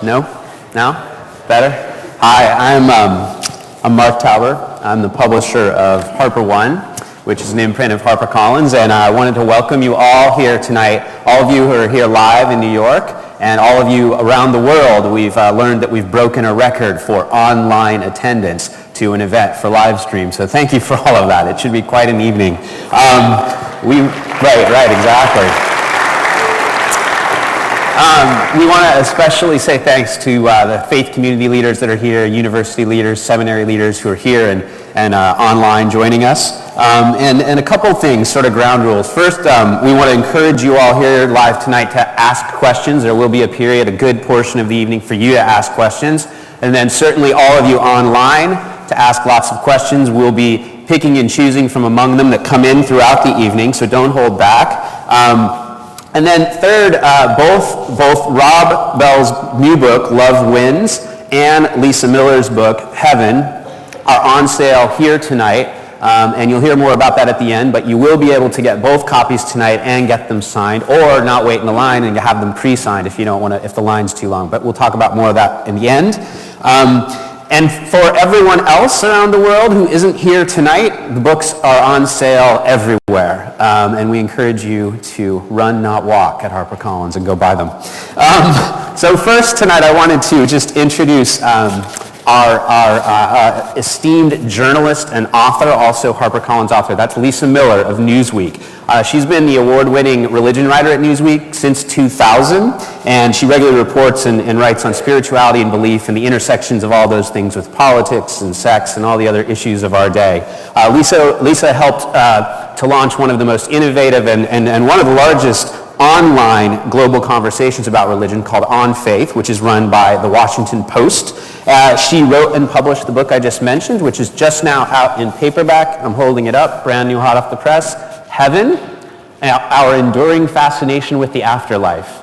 No? No? Better? Hi, I'm Mark Tauber. I'm the publisher of Harper One, which is an imprint of HarperCollins, and I wanted to welcome you all here tonight, all of you who are here live in New York, and all of you around the world. We've learned that we've broken a record for online attendance to an event for live stream, so thank you for all of that. It should be quite an evening. Right, exactly. We want to especially say thanks to the faith community leaders that are here, university leaders, seminary leaders who are here and online joining us. And a couple things, sort of ground rules. First, we want to encourage you all here live tonight to ask questions. There will be a period, a good portion of the evening for you to ask questions. And then certainly all of you online to ask lots of questions. We'll be picking and choosing from among them that come in throughout the evening, so don't hold back. And then third, both Rob Bell's new book, Love Wins, and Lisa Miller's book, Heaven, are on sale here tonight. And you'll hear more about that at the end, but you will be able to get both copies tonight and get them signed, or not wait in the line and have them pre-signed if you don't want to, if the line's too long. But we'll talk about more of that in the end. And for everyone else around the world who isn't here tonight, the books are on sale everywhere. And we encourage you to run, not walk at HarperCollins and go buy them. So first tonight I wanted to just introduce our esteemed journalist and author, also HarperCollins author. That's Lisa Miller of Newsweek. She's been the award-winning religion writer at Newsweek since 2000, and she regularly reports and writes on spirituality and belief and the intersections of all those things with politics and sex and all the other issues of our day. Lisa helped to launch one of the most innovative and one of the largest online global conversations about religion called On Faith, which is run by the Washington Post. She wrote and published the book I just mentioned, which is just now out in paperback. I'm holding it up, brand new, hot off the press. Heaven, Our Enduring Fascination with the Afterlife.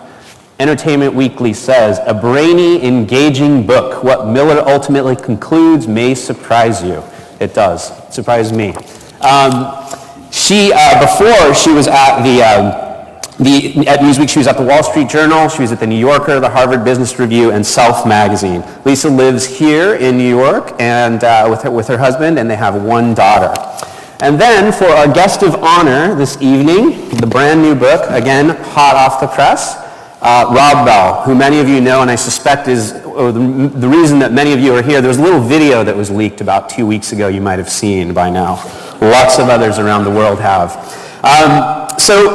Entertainment Weekly says, a brainy, engaging book. What Miller ultimately concludes may surprise you. It does. It surprised me. Before she was at at Newsweek, she was at the Wall Street Journal, she was at the New Yorker, the Harvard Business Review, and Self Magazine. Lisa lives here in New York and with her husband, and they have one daughter. And then for our guest of honor this evening, the brand new book, again, hot off the press, Rob Bell, who many of you know, and I suspect is the reason that many of you are here. There was a little video that was leaked about 2 weeks ago you might have seen by now. Lots of others around the world have. So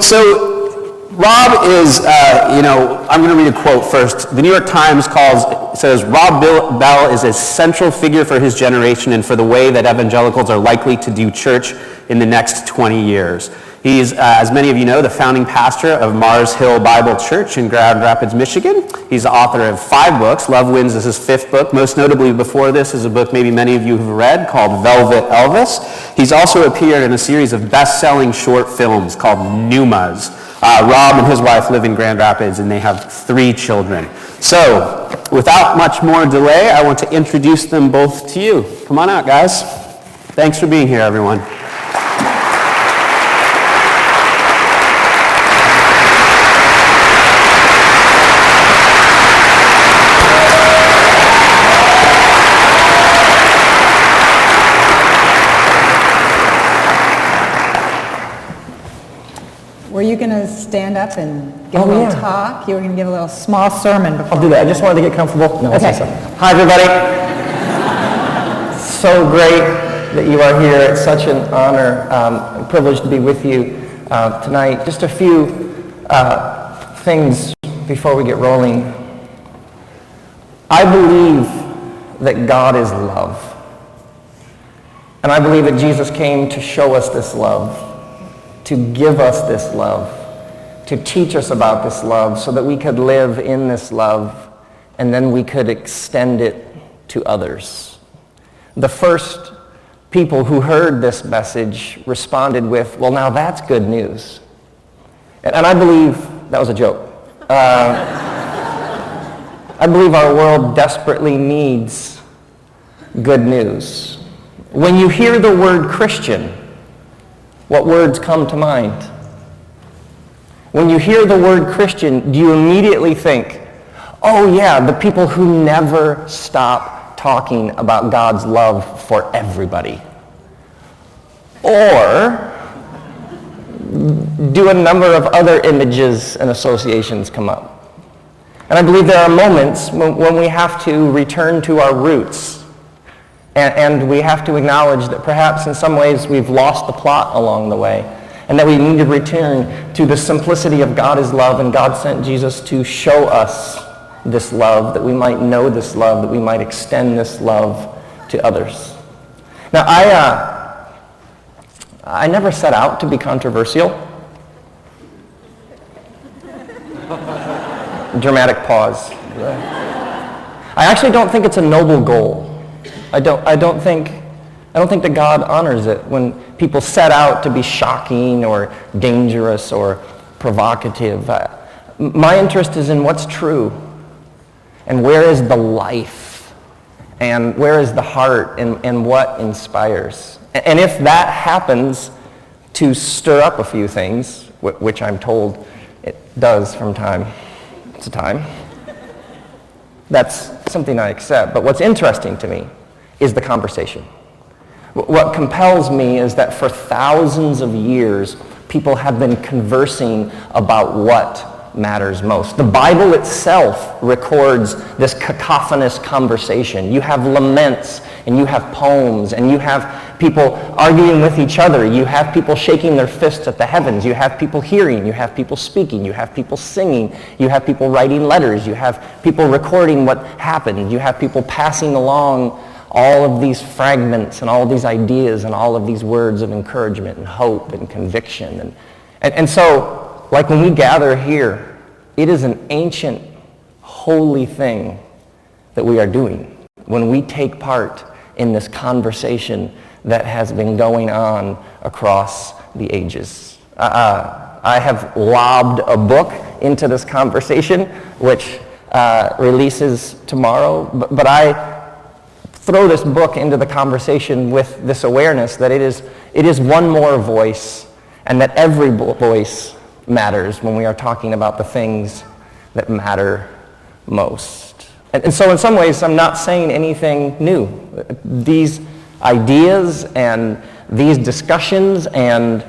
Rob is, I'm going to read a quote first. The New York Times says, Rob Bell is a central figure for his generation and for the way that evangelicals are likely to do church in the next 20 years. He's, as many of you know, the founding pastor of Mars Hill Bible Church in Grand Rapids, Michigan. He's the author of 5 books. Love Wins is his 5th book. Most notably before this is a book maybe many of you have read called Velvet Elvis. He's also appeared in a series of best-selling short films called Numas. Rob and his wife live in Grand Rapids, and they have 3 children. So, without much more delay, I want to introduce them both to you. Come on out, guys. Thanks for being here, everyone. Were you going to stand up and give a little talk? You were going to give a little small sermon before. I'll do that. I just wanted to get comfortable. No, okay. Hi, everybody. So great that you are here. It's such an honor and privilege to be with you tonight. Just a few things before we get rolling. I believe that God is love. And I believe that Jesus came to show us this love, to give us this love, to teach us about this love so that we could live in this love and then we could extend it to others. The first people who heard this message responded with, well, now that's good news. And I believe that was a joke. I believe our world desperately needs good news. When you hear the word Christian, what words come to mind? When you hear the word Christian, do you immediately think, Oh yeah, the people who never stop talking about God's love for everybody. Or do a number of other images and associations come up? And I believe there are moments when we have to return to our roots, and we have to acknowledge that perhaps in some ways we've lost the plot along the way, and that we need to return to the simplicity of God is love, and God sent Jesus to show us this love, that we might know this love, that we might extend this love to others. Now, I never set out to be controversial. Dramatic pause. I actually don't think it's a noble goal. I don't think that God honors it when people set out to be shocking or dangerous or provocative. My interest is in what's true, and where is the life, and where is the heart, and what inspires. And if that happens to stir up a few things, which I'm told it does from time to time, that's something I accept. But what's interesting to me is the conversation. What compels me is that for thousands of years, people have been conversing about what matters most. The Bible itself records this cacophonous conversation. You have laments, and you have poems, and you have people arguing with each other. You have people shaking their fists at the heavens. You have people hearing. You have people speaking. You have people singing. You have people writing letters. You have people recording what happened. You have people passing along all of these fragments and all of these ideas and all of these words of encouragement and hope and conviction. And so, like when we gather here, it is an ancient, holy thing that we are doing when we take part in this conversation that has been going on across the ages. I have lobbed a book into this conversation, which releases tomorrow, but I throw this book into the conversation with this awareness that it is one more voice, and that every voice matters when we are talking about the things that matter most. And so in some ways, I'm not saying anything new. These ideas and these discussions and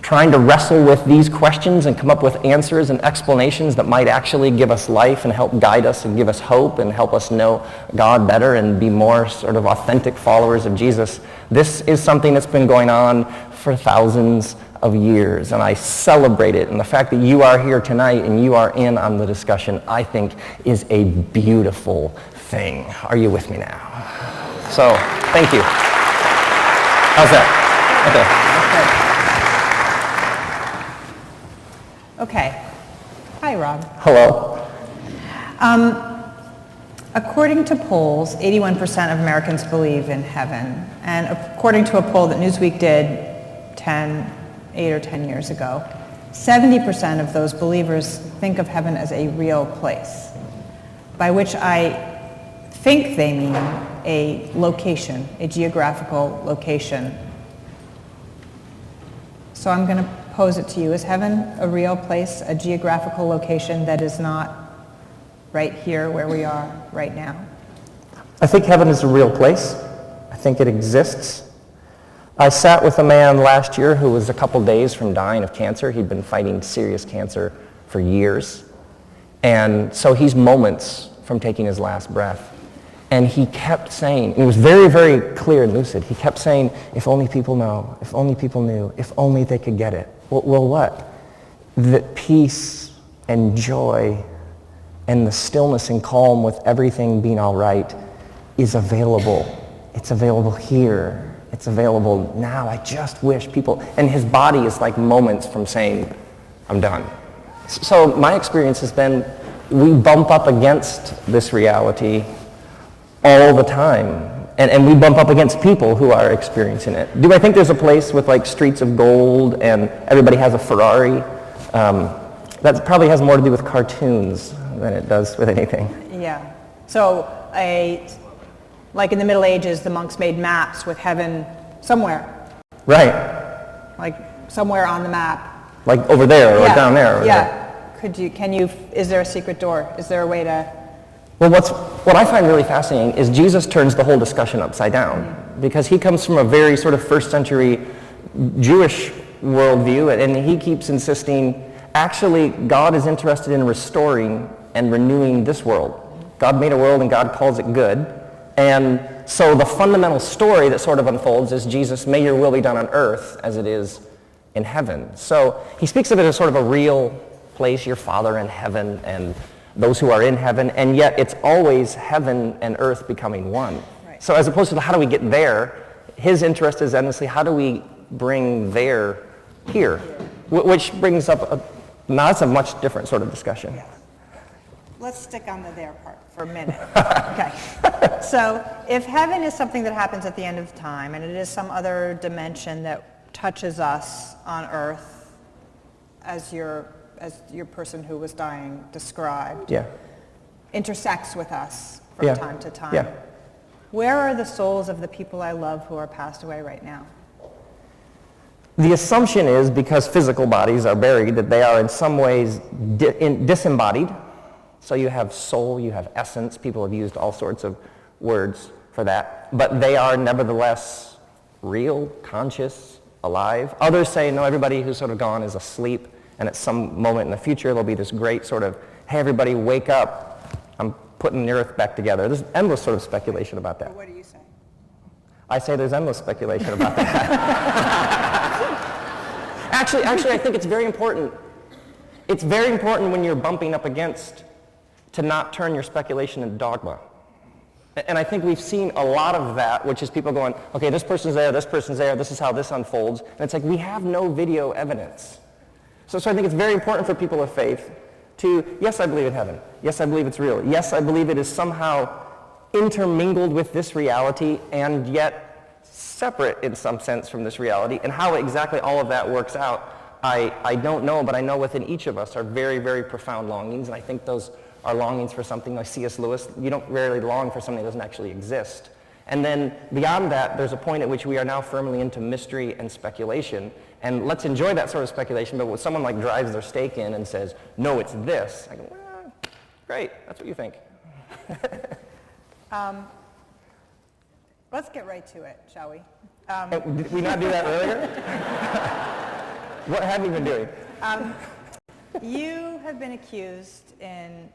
trying to wrestle with these questions and come up with answers and explanations that might actually give us life and help guide us and give us hope and help us know God better and be more sort of authentic followers of Jesus. This is something that's been going on for thousands of years, and I celebrate it. And the fact that you are here tonight and you are in on the discussion, I think, is a beautiful thing. Are you with me now? So, thank you. How's that? Okay. Hi, Rob. Hello. According to polls, 81% of Americans believe in heaven. And according to a poll that Newsweek did 8 or 10 years ago, 70% of those believers think of heaven as a real place, by which I think they mean a location, a geographical location. So I'm going to pose it to you. Is heaven a real place, a geographical location that is not right here where we are right now? I think heaven is a real place. I think it exists. I sat with a man last year who was a couple days from dying of cancer. He'd been fighting serious cancer for years. And so he's moments from taking his last breath. And he kept saying, it was very, very clear and lucid, he kept saying, if only people know, if only people knew, if only they could get it. Well, what? That peace and joy and the stillness and calm with everything being all right is available. It's available here. It's available now. I just wish people, and his body is like moments from saying, I'm done. So my experience has been, we bump up against this reality all the time. And we bump up against people who are experiencing it. Do I think there's a place with like streets of gold and everybody has a Ferrari? That probably has more to do with cartoons than it does with anything. Yeah. So like in the Middle Ages, the monks made maps with heaven somewhere. Right. Like somewhere on the map. Like over there or down there. Or yeah. Is there a secret door? Is there a way to Well, what I find really fascinating is Jesus turns the whole discussion upside down, because he comes from a very sort of first century Jewish worldview, and he keeps insisting, actually, God is interested in restoring and renewing this world. God made a world and God calls it good. And so the fundamental story that sort of unfolds is, Jesus, may your will be done on earth as it is in heaven. So he speaks of it as sort of a real place, your Father in heaven and those who are in heaven, and yet it's always heaven and earth becoming one. Right. So as opposed to how do we get there, his interest is endlessly how do we bring there here, which brings up now that's a much different sort of discussion. Yes. Let's stick on the there part for a minute. Okay. So if heaven is something that happens at the end of time, and it is some other dimension that touches us on earth, as your person who was dying described, Yeah. intersects with us from time to time. Yeah. Where are the souls of the people I love who are passed away right now? The assumption is, because physical bodies are buried, that they are in some ways disembodied. So you have soul, you have essence. People have used all sorts of words for that. But they are nevertheless real, conscious, alive. Others say, no, everybody who's sort of gone is asleep, and at some moment in the future there'll be this great sort of, hey, everybody wake up, I'm putting the earth back together. There's endless sort of speculation about that. But what do you say? I say there's endless speculation about that. Actually, I think it's very important. It's very important when you're bumping up against to not turn your speculation into dogma. And I think we've seen a lot of that, which is people going, okay, this person's there, this is how this unfolds. And it's like, we have no video evidence. So I think it's very important for people of faith to, yes, I believe in heaven. Yes, I believe it's real. Yes, I believe it is somehow intermingled with this reality and yet separate in some sense from this reality. And how exactly all of that works out, I don't know, but I know within each of us are very, very profound longings. And I think those are longings for something like C.S. Lewis. You don't rarely long for something that doesn't actually exist. And then beyond that, there's a point at which we are now firmly into mystery and speculation. And let's enjoy that sort of speculation, but when someone like drives their stake in and says, no, it's this, I go, well, great, that's what you think. Let's get right to it, shall we? Did we not do that earlier? What have you been doing? You have been accused in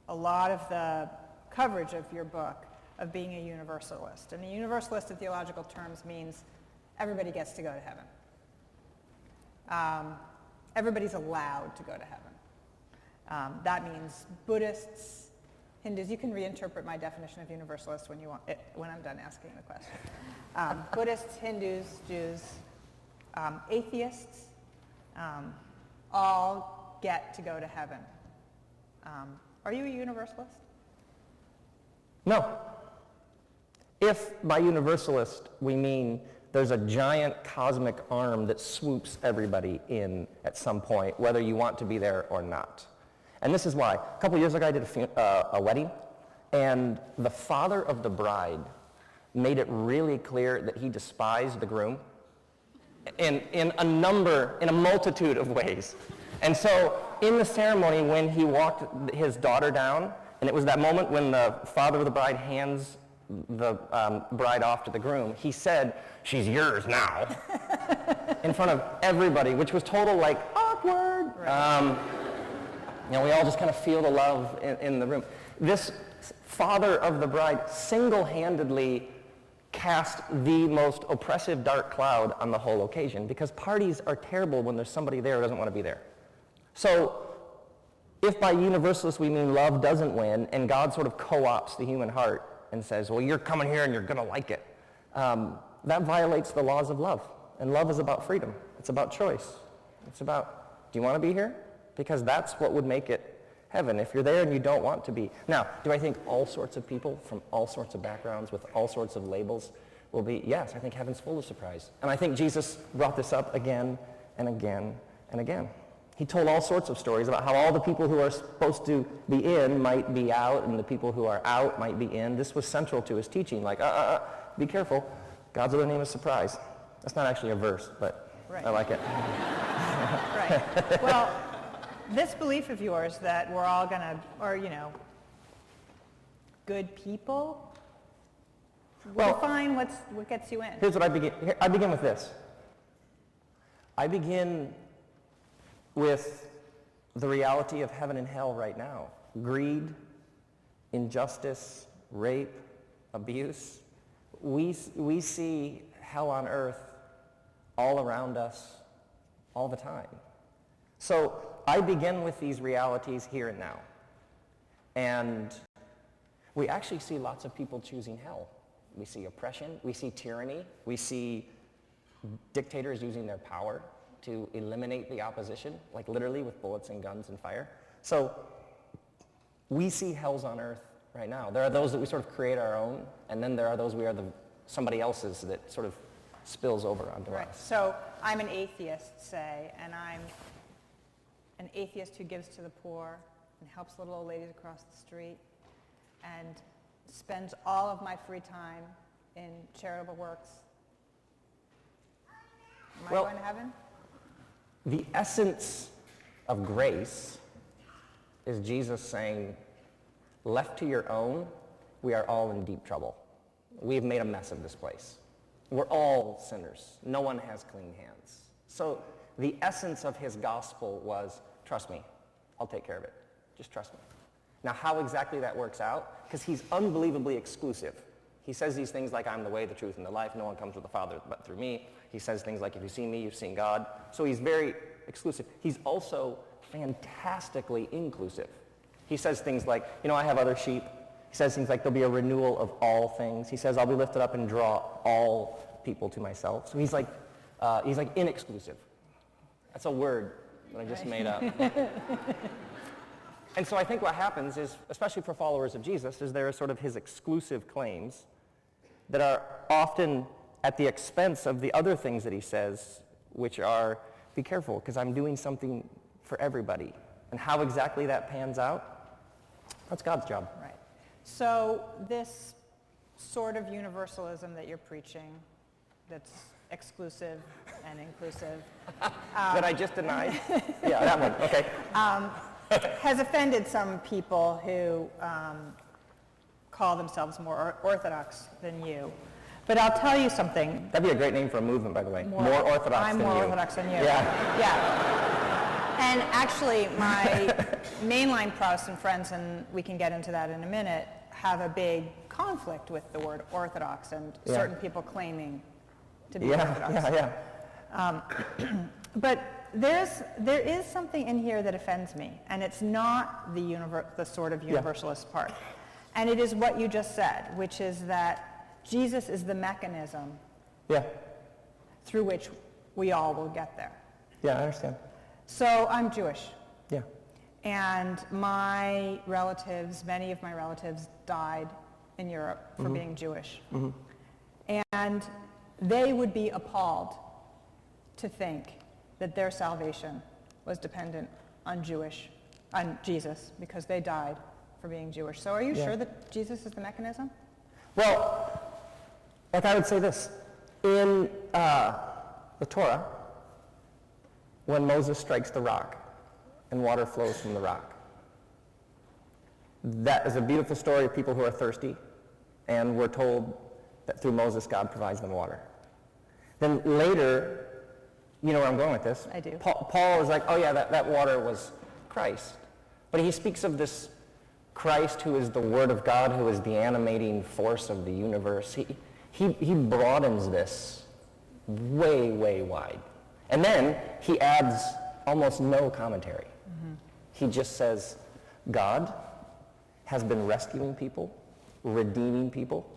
a lot of the coverage of your book of being a universalist. And a universalist in theological terms means everybody gets to go to heaven. Everybody's allowed to go to heaven. That means Buddhists, Hindus. You can reinterpret my definition of universalist when you want it, when I'm done asking the question. Buddhists, Hindus, Jews, atheists, all get to go to heaven. Are you a universalist? No. If by universalist we mean there's a giant cosmic arm that swoops everybody in at some point, whether you want to be there or not. And this is why. A couple years ago I did a wedding, and the father of the bride made it really clear that he despised the groom in a multitude of ways. And so in the ceremony, when he walked his daughter down, and it was that moment when the father of the bride hands the bride off to the groom, he said, she's yours now, in front of everybody, which was total like awkward. Right. We all just kind of feel the love in the room. This father of the bride single-handedly cast the most oppressive dark cloud on the whole occasion, because parties are terrible when there's somebody there who doesn't want to be there. So if by universalist we mean love doesn't win, and God sort of co-opts the human heart and says, well, you're coming here and you're going to like it, that violates the laws of love. And love is about freedom. It's about choice. It's about, do you want to be here? Because that's what would make it heaven, if you're there and you don't want to be. Now, do I think all sorts of people from all sorts of backgrounds with all sorts of labels will be? Yes, I think heaven's full of surprise. And I think Jesus brought this up again and again and again. He told all sorts of stories about how all the people who are supposed to be in might be out, and the people who are out might be in. This was central to his teaching, like, be careful. God's other name is surprise. That's not actually a verse, but right. I like it. Right. Well, this belief of yours that we're all going to, or, good people? Well, Define what gets you in. Here's what I begin. I begin with this. I begin with the reality of heaven and hell right now. Greed, injustice, rape, abuse. We see hell on earth all around us all the time. So I begin with these realities here and now. And we actually see lots of people choosing hell. We see oppression, we see tyranny, we see dictators using their power to eliminate the opposition, like literally with bullets and guns and fire. So we see hells on earth right now. There are those that we sort of create our own, and then there are those we are somebody else's that sort of spills over onto us. So I'm an atheist, say, and I'm an atheist who gives to the poor and helps little old ladies across the street and spends all of my free time in charitable works. Am I going to heaven? The essence of grace is Jesus saying, left to your own, we are all in deep trouble. We've made a mess of this place. We're all sinners. No one has clean hands. So the essence of his gospel was, trust me, I'll take care of it. Just trust me. Now, how exactly that works out? Because he's unbelievably exclusive. He says these things like, I'm the way, the truth, and the life. No one comes to the Father but through me. He says things like, if you've seen me, you've seen God. So he's very exclusive. He's also fantastically inclusive. He says things like, I have other sheep. He says things like, there'll be a renewal of all things. He says, I'll be lifted up and draw all people to myself. So he's like inexclusive. That's a word that I just made up. And so I think what happens is, especially for followers of Jesus, is there are sort of his exclusive claims that are often at the expense of the other things that he says, which are, be careful, because I'm doing something for everybody. And how exactly that pans out, that's God's job. Right. So this sort of universalism that you're preaching, that's exclusive and inclusive. That I just denied? Yeah, that one, okay. Has offended some people who call themselves more orthodox than you. But I'll tell you something. That'd be a great name for a movement, by the way. More orthodox I'm than you. more orthodox than you. Yeah. And actually, my mainline Protestant friends, and we can get into that in a minute, have a big conflict with the word orthodox and certain people claiming to be orthodox. But there is something in here that offends me, and it's not the sort of universalist part. And it is what you just said, which is that Jesus is the mechanism through which we all will get there. Yeah, I understand. So I'm Jewish. Yeah. And my relatives, many of my relatives died in Europe for being Jewish. And they would be appalled to think that their salvation was dependent on Jesus, because they died for being Jewish. So are you sure that Jesus is the mechanism? Well, like I would say this. In the Torah, when Moses strikes the rock and water flows from the rock, that is a beautiful story of people who are thirsty, and we're told that through Moses, God provides them water. Then later, you know where I'm going with this? I do. Paul is like, oh yeah, that water was Christ. But he speaks of this Christ who is the Word of God, who is the animating force of the universe. He broadens this way, way wide. And then he adds almost no commentary. He just says, God has been rescuing people, redeeming people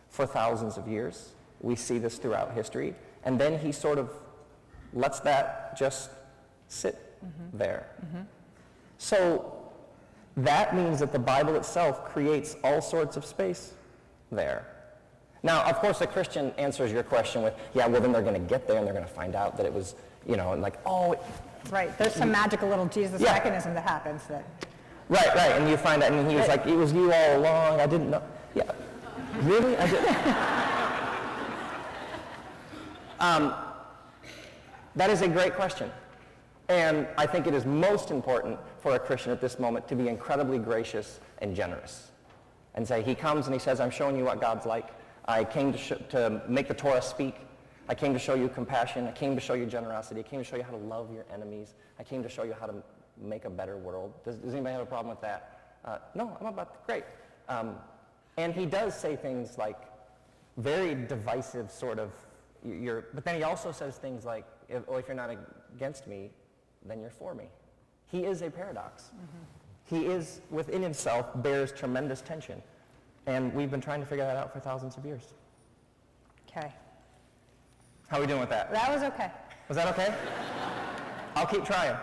for thousands of years. We see this throughout history. And then he sort of lets that just sit there. So that means that the Bible itself creates all sorts of space there. Now, of course, a Christian answers your question with, yeah, well, then they're going to get there and they're going to find out that it was, and like, oh. Right, there's some magical little Jesus mechanism that happens that. Right, and you find out, and he was like, it was you all along, I didn't know. Yeah, really? I didn't. That is a great question. And I think it is most important for a Christian at this moment to be incredibly gracious and generous. and say, he comes and he says, I'm showing you what God's like. I came to make the Torah speak. I came to show you compassion. I came to show you generosity. I came to show you how to love your enemies. I came to show you how to make a better world. Does anybody have a problem with that? No, I'm about, great. And he does say things like very divisive sort of, but then he also says things like, if you're not against me, then you're for me. He is a paradox. He is, within himself, bears tremendous tension. And we've been trying to figure that out for thousands of years. Okay. How are we doing with that? That was okay. Was that okay? I'll keep trying.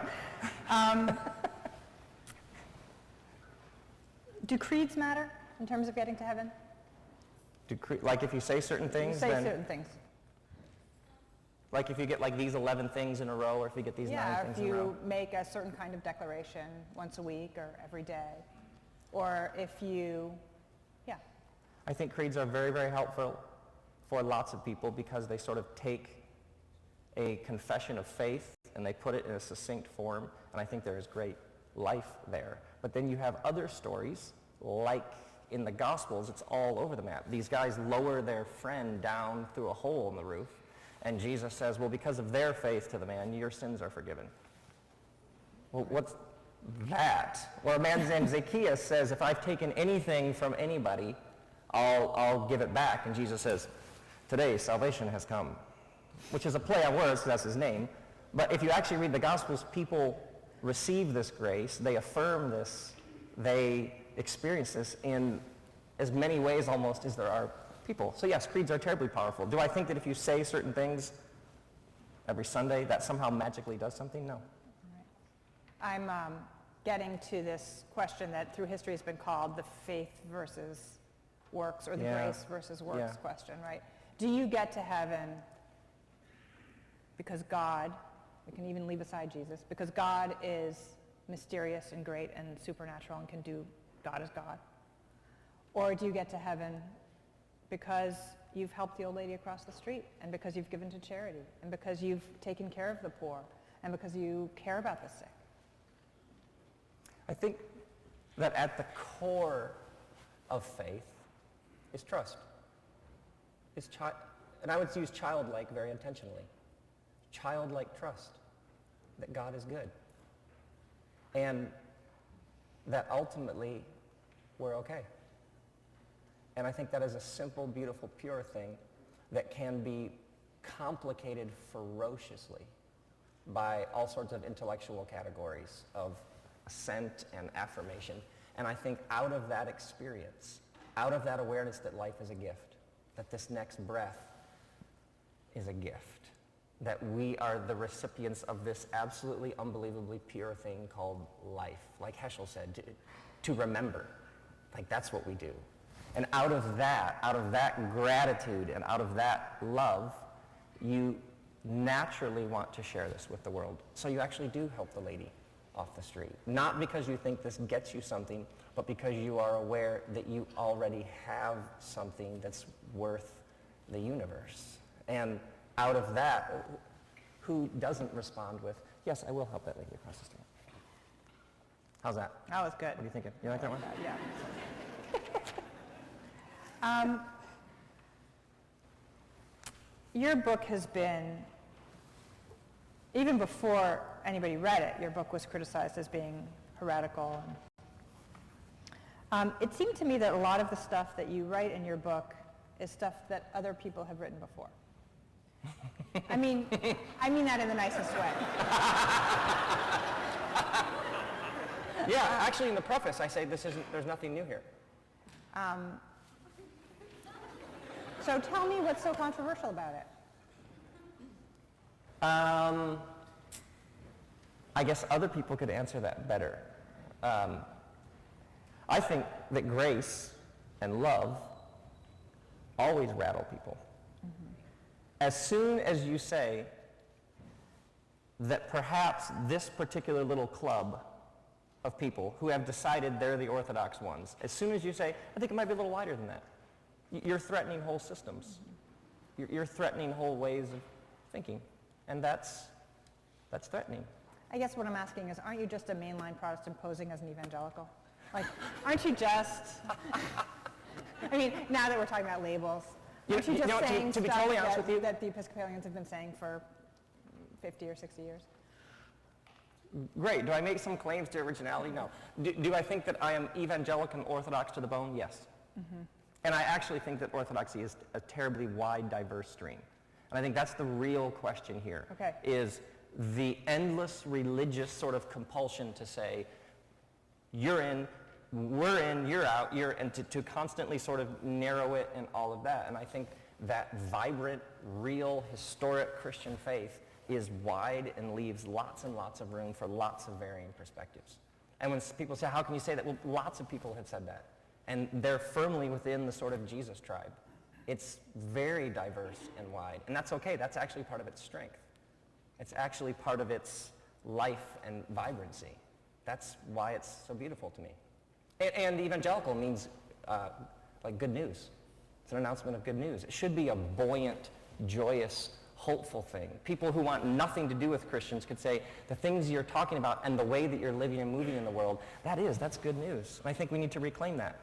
Do creeds matter in terms of getting to heaven? Like if you say certain things, Say certain things. Like if you get like these 11 things in a row, or if you get these 9 things in a row? Yeah, if you make a certain kind of declaration once a week or every day. Or if you, I think creeds are very, very helpful for lots of people because they sort of take a confession of faith and they put it in a succinct form, and I think there is great life there. But then you have other stories, like in the Gospels, it's all over the map. These guys lower their friend down through a hole in the roof, and Jesus says, well, because of their faith to the man, your sins are forgiven. Well, what's that? Or a man named Zacchaeus says, if I've taken anything from anybody, I'll give it back. And Jesus says, today salvation has come, which is a play on words because that's his name. But if you actually read the Gospels, people receive this grace, they affirm this, they experience this in as many ways almost as there are people. So yes, creeds are terribly powerful. Do I think that if you say certain things every Sunday, that somehow magically does something? No. I'm getting to this question that through history has been called the faith versus works, or the grace versus works question, right? Do you get to heaven because God, we can even leave aside Jesus, because God is mysterious and great and supernatural and can do, God is God? Or do you get to heaven because you've helped the old lady across the street, and because you've given to charity, and because you've taken care of the poor, and because you care about the sick? I think that at the core of faith is trust. And I would use childlike very intentionally. Childlike trust that God is good. And that ultimately we're okay. And I think that is a simple, beautiful, pure thing that can be complicated ferociously by all sorts of intellectual categories of assent and affirmation. And I think out of that experience, out of that awareness that life is a gift, that this next breath is a gift, that we are the recipients of this absolutely unbelievably pure thing called life. Like Heschel said, to remember. Like that's what we do. And out of that gratitude and out of that love, you naturally want to share this with the world. So you actually do help the lady off the street. Not because you think this gets you something, but because you are aware that you already have something that's worth the universe. And out of that, who doesn't respond with, yes, I will help that lady across the street? How's that? That was good. What are you thinking? You like that one? Yeah. Your book has been, even before anybody read it, your book was criticized as being heretical. It seemed to me that a lot of the stuff that you write in your book is stuff that other people have written before. I mean that in the nicest way. Yeah, actually in the preface I say there's nothing new here. So tell me what's so controversial about it. I guess other people could answer that better. I think that grace and love always rattle people. Mm-hmm. As soon as you say that perhaps this particular little club of people who have decided they're the orthodox ones, as soon as you say, I think it might be a little wider than that, you're threatening whole systems. Mm-hmm. You're threatening whole ways of thinking. And that's threatening. I guess what I'm asking is, aren't you just a mainline Protestant posing as an evangelical? Like, aren't you just, I mean, now that we're talking about labels, aren't you just saying to be stuff totally honest with you, that the Episcopalians have been saying for 50 or 60 years? Great. Do I make some claims to originality? No. Do I think that I am evangelical and orthodox to the bone? Yes. Mm-hmm. And I actually think that orthodoxy is a terribly wide, diverse stream. And I think that's the real question here. Okay. Is the endless religious sort of compulsion to say, you're in, we're in, you're out, and to constantly sort of narrow it and all of that. And I think that vibrant, real, historic Christian faith is wide and leaves lots and lots of room for lots of varying perspectives. And when people say, how can you say that? Well, lots of people have said that. And they're firmly within the sort of Jesus tribe. It's very diverse and wide. And that's okay. That's actually part of its strength. It's actually part of its life and vibrancy. That's why it's so beautiful to me. And evangelical means like good news. It's an announcement of good news. It should be a buoyant, joyous, hopeful thing. People who want nothing to do with Christians could say, the things you're talking about and the way that you're living and moving in the world, that's good news. And I think we need to reclaim that.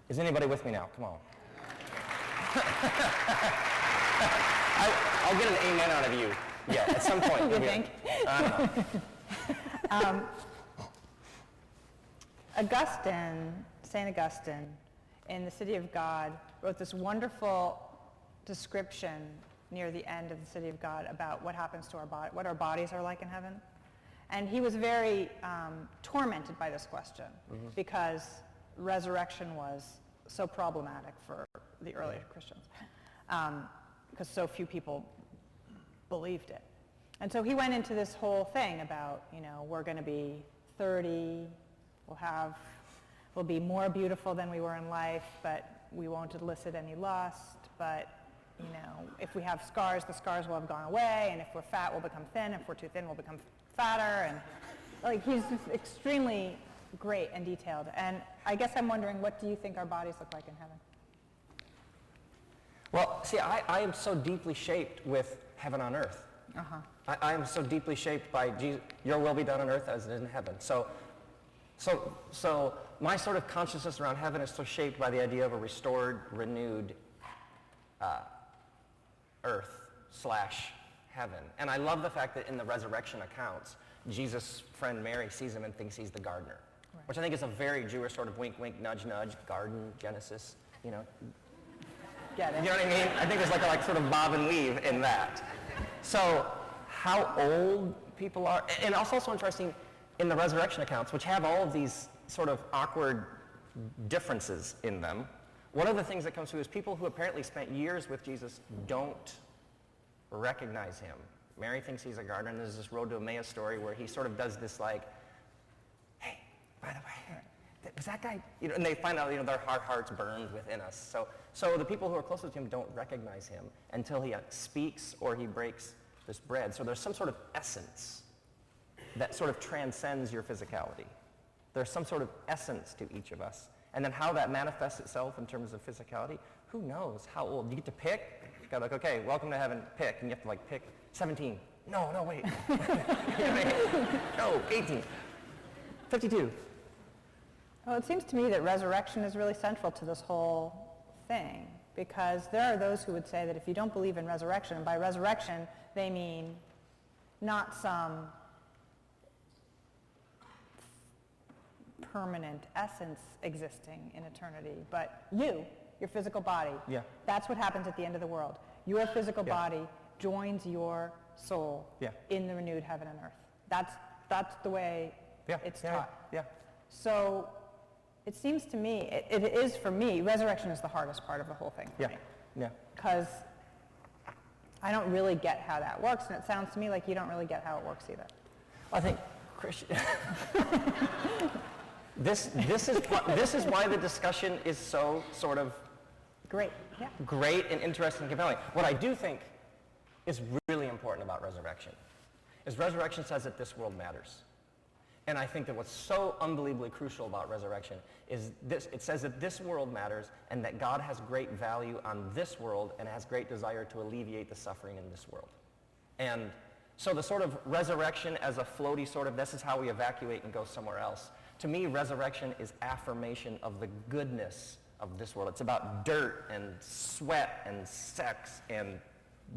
Is anybody with me now? Come on. I'll get an amen out of you. Yeah, at some point. You think? I don't know. St. Augustine, in the City of God, wrote this wonderful description near the end of the City of God about what happens to our body, what our bodies are like in heaven. And he was very tormented by this question because resurrection was so problematic for the early Christians because so few people believed it. And so he went into this whole thing about, we're going to be 30, we'll be more beautiful than we were in life, but we won't elicit any lust, but if we have scars, the scars will have gone away, and if we're fat, we'll become thin. If we're too thin, we'll become fatter. And he's just extremely great and detailed. And I guess I'm wondering, what do you think our bodies look like in heaven? Well, see, I am so deeply shaped with heaven on earth. I am so deeply shaped by Jesus, your will be done on earth as it is in heaven. So my sort of consciousness around heaven is so shaped by the idea of a restored, renewed earth/heaven. And I love the fact that in the resurrection accounts, Jesus' friend Mary sees him and thinks he's the gardener, which I think is a very Jewish sort of wink, wink, nudge, nudge, garden, Genesis, Get it? You know what I mean? I think there's like sort of bob and weave in that. So how old people are, and also interesting in the resurrection accounts, which have all of these sort of awkward differences in them, one of the things that comes through is people who apparently spent years with Jesus don't recognize him. Mary thinks he's a gardener, and there's this Road to Emmaus story where he sort of does this hey, by the way, was that guy, and they find out, their hearts burned within us. So the people who are closest to him don't recognize him until he speaks or he breaks this bread. So there's some sort of essence that sort of transcends your physicality. There's some sort of essence to each of us. And then how that manifests itself in terms of physicality, who knows how old? You get to pick. You got okay, welcome to heaven, pick. And you have to pick 17. No, wait. No, 18. 52. Well, it seems to me that resurrection is really central to this whole thing, because there are those who would say that if you don't believe in resurrection, and by resurrection they mean not some permanent essence existing in eternity, but your physical body. Yeah. That's what happens at the end of the world. Your physical body joins your soul in the renewed heaven and earth. That's the way it's taught. Yeah. So it seems to me, it is for me, resurrection is the hardest part of the whole thing for me. Yeah. Because I don't really get how that works, and it sounds to me like you don't really get how it works either. I think Christian. This is why the discussion is so sort of great and interesting and compelling. What I do think is really important about resurrection is resurrection says that this world matters. And I think that what's so unbelievably crucial about resurrection is this. It says that this world matters and that God has great value on this world and has great desire to alleviate the suffering in this world. And so the sort of resurrection as a floaty sort of, this is how we evacuate and go somewhere else, To me, resurrection is affirmation of the goodness of this world. It's about dirt and sweat and sex and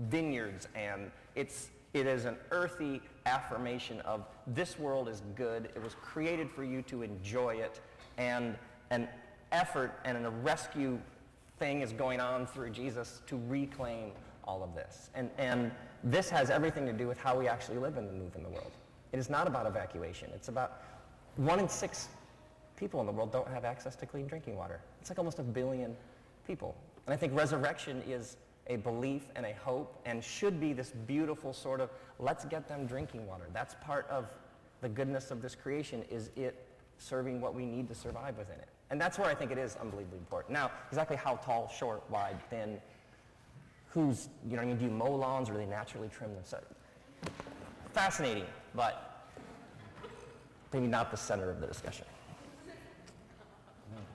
vineyards, and it is an earthy affirmation of this world is good. It was created for you to enjoy it, and an effort and a rescue thing is going on through Jesus to reclaim all of this. And this has everything to do with how we actually live and move in the world. It is not about evacuation. It's about 1 in 6 people in the world don't have access to clean drinking water. It's like almost 1 billion people. And I think resurrection is a belief and a hope and should be this beautiful sort of, let's get them drinking water. That's part of the goodness of this creation, is it serving what we need to survive within it. And that's where I think it is unbelievably important. Now, exactly how tall, short, wide, thin, who's, you know what I mean, do you mow lawns or do they naturally trim them? So, fascinating, but maybe not the center of the discussion.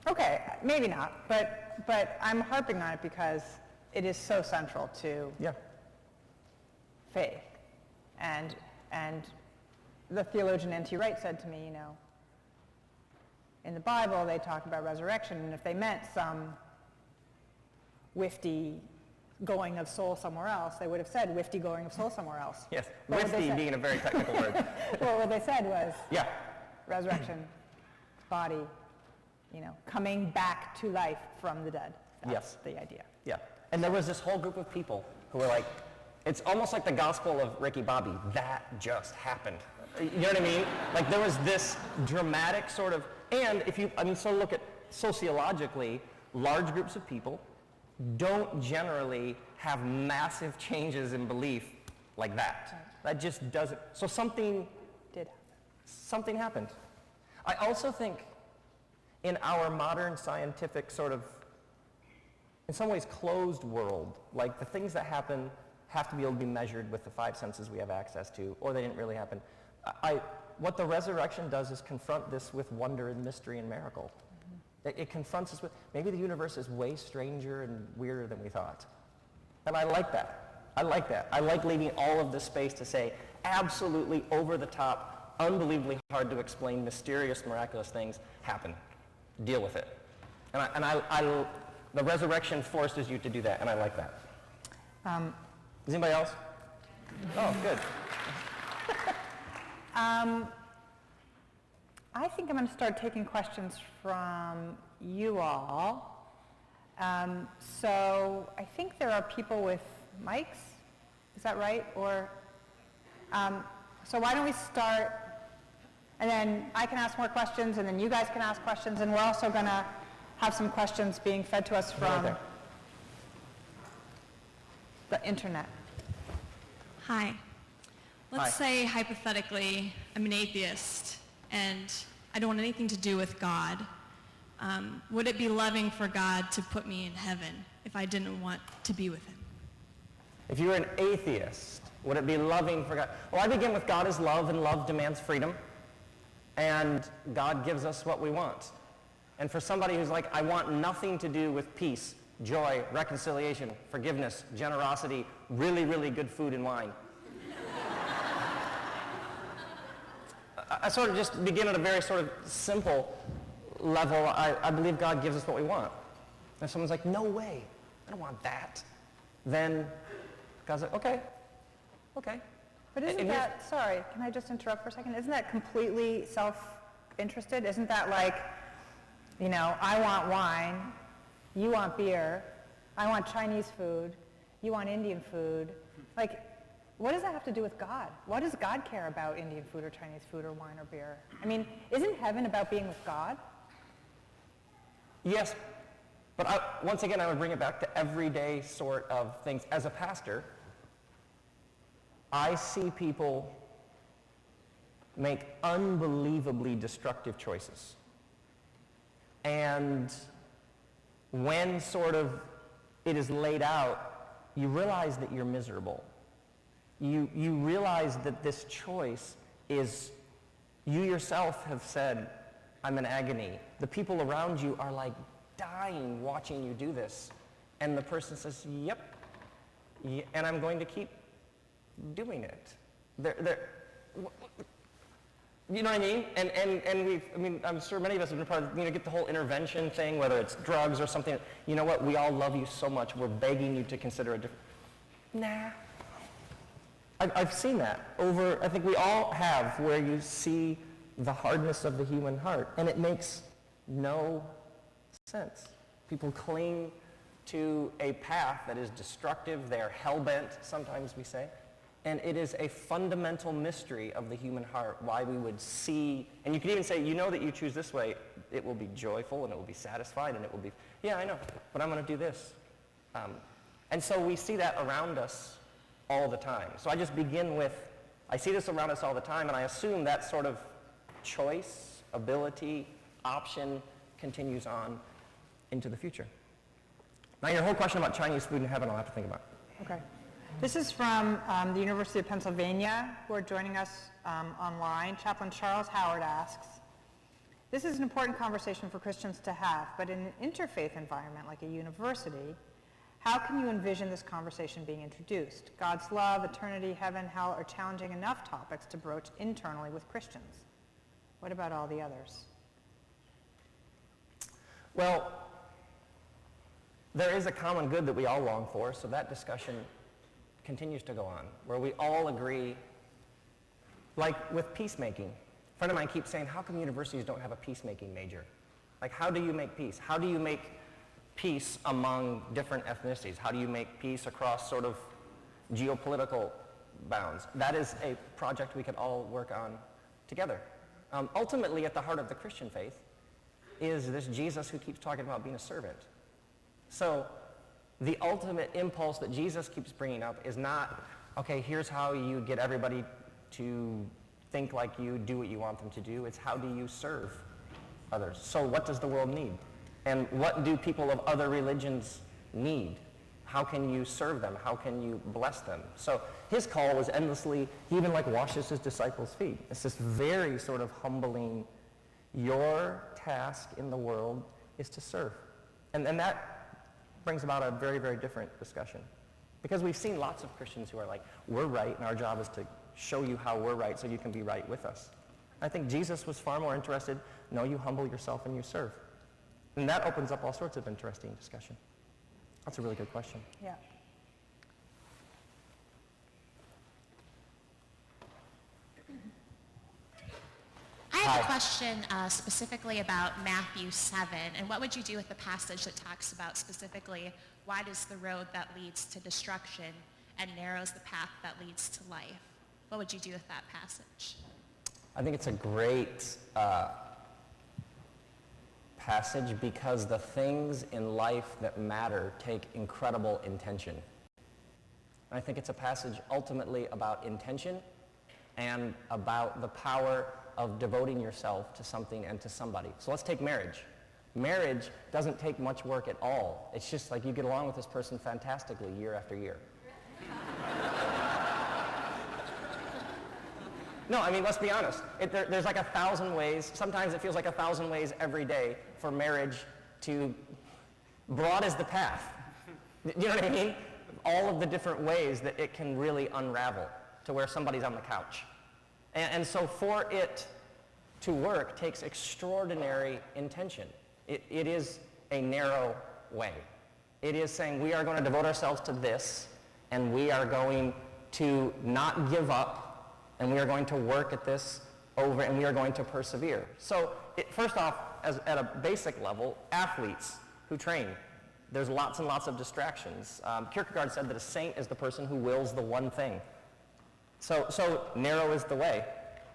Okay, maybe not, but I'm harping on it because it is so central to faith. And the theologian N.T. Wright said to me, in the Bible they talk about resurrection, and if they meant some wifty going of soul somewhere else, they would have said wifty going of soul somewhere else. Yes, wifty being a very technical word. Well, what they said was resurrection, body, coming back to life from the dead. That's the idea. Yeah. And there was this whole group of people who were like, it's almost like the gospel of Ricky Bobby. That just happened. You know what I mean? Like there was this dramatic sort of, and so look at sociologically, large groups of people don't generally have massive changes in belief like that. Right. That just doesn't. So something did happen. Something happened. I also think in our modern scientific sort of, in some ways, closed world, like the things that happen have to be able to be measured with the 5 senses we have access to, or they didn't really happen. What the resurrection does is confront this with wonder and mystery and miracle. Mm-hmm. It confronts us with, maybe the universe is way stranger and weirder than we thought. And I like that. I like leaving all of this space to say, absolutely over the top, unbelievably hard to explain, mysterious, miraculous things happen. Deal with it. The resurrection forces you to do that, and I like that. Is anybody else? Oh, good. I think I'm going to start taking questions from you all. So I think there are people with mics. Is that right? Or so why don't we start, and then I can ask more questions, and then you guys can ask questions, and we're also going to have some questions being fed to us from the internet. Hi. Let's say, hypothetically, I'm an atheist and I don't want anything to do with God. Would it be loving for God to put me in heaven if I didn't want to be with him? If you were an atheist, would it be loving for God? Well, I begin with God is love, and love demands freedom. And God gives us what we want. And for somebody who's like, I want nothing to do with peace, joy, reconciliation, forgiveness, generosity, really, really good food and wine. I sort of just begin at a very sort of simple level. I believe God gives us what we want. And if someone's like, no way, I don't want that, then God's like, okay. But isn't that, sorry, can I just interrupt for a second? Isn't that completely self-interested? Isn't that like, I want wine, you want beer, I want Chinese food, you want Indian food. Like, what does that have to do with God? What does God care about Indian food or Chinese food or wine or beer? I mean, isn't heaven about being with God? Yes, but once again, I would bring it back to everyday sort of things. As a pastor, I see people make unbelievably destructive choices. And when sort of it is laid out, you realize that you're miserable. You realize that this choice is, you yourself have said, I'm in agony. The people around you are like dying watching you do this. And the person says, yep, and I'm going to keep doing it. You know what I mean? And I'm sure many of us have been part of, get the whole intervention thing, whether it's drugs or something. You know what? We all love you so much. We're begging you to consider a different. Nah. I've seen that over, I think we all have, where you see the hardness of the human heart, and it makes no sense. People cling to a path that is destructive. They're hell-bent, sometimes we say. And it is a fundamental mystery of the human heart why we would see, and you could even say, that you choose this way, it will be joyful and it will be satisfied and it will be, yeah, I know, but I'm going to do this. And so we see that around us all the time. So I just begin with, I see this around us all the time, and I assume that sort of choice, ability, option continues on into the future. Now your whole question about Chinese food in heaven, I'll have to think about. Okay. This is from the University of Pennsylvania, who are joining us online. Chaplain Charles Howard asks, this is an important conversation for Christians to have, but in an interfaith environment like a university, how can you envision this conversation being introduced? God's love, eternity, heaven, hell are challenging enough topics to broach internally with Christians. What about all the others? Well, there is a common good that we all long for, so that discussion continues to go on, where we all agree, like with peacemaking. A friend of mine keeps saying, how come universities don't have a peacemaking major? Like, how do you make peace? How do you make peace among different ethnicities? How do you make peace across sort of geopolitical bounds? That is a project we could all work on together. Ultimately, at the heart of the Christian faith is this Jesus who keeps talking about being a servant. So the ultimate impulse that Jesus keeps bringing up is not, okay, here's how you get everybody to think like you, do what you want them to do. It's how do you serve others? So what does the world need? And what do people of other religions need? How can you serve them? How can you bless them? So his call was endlessly, he even washes his disciples' feet. It's this very sort of humbling, your task in the world is to serve. And that brings about a very, very different discussion. Because we've seen lots of Christians who are like, we're right, and our job is to show you how we're right so you can be right with us. I think Jesus was far more interested, no, you humble yourself and you serve. And that opens up all sorts of interesting discussion. That's a really good question. Yeah. I have a question specifically about Matthew 7, and what would you do with the passage that talks about specifically wide is the road that leads to destruction and narrow is the path that leads to life? What would you do with that passage? I think it's a great passage because the things in life that matter take incredible intention. And I think it's a passage ultimately about intention and about the power of devoting yourself to something and to somebody. So let's take marriage. Marriage doesn't take much work at all. It's just like you get along with this person fantastically year after year. No, I mean, let's be honest. There's like 1,000 ways. Sometimes it feels like 1,000 ways every day for marriage to, broad as the path. You know what I mean? All of the different ways that it can really unravel to where somebody's on the couch. And so for it to work takes extraordinary intention. It is a narrow way. It is saying we are going to devote ourselves to this, and we are going to not give up, and we are going to work at this over, and we are going to persevere. So first off, at a basic level, athletes who train, there's lots and lots of distractions. Kierkegaard said that a saint is the person who wills the one thing. So narrow is the way.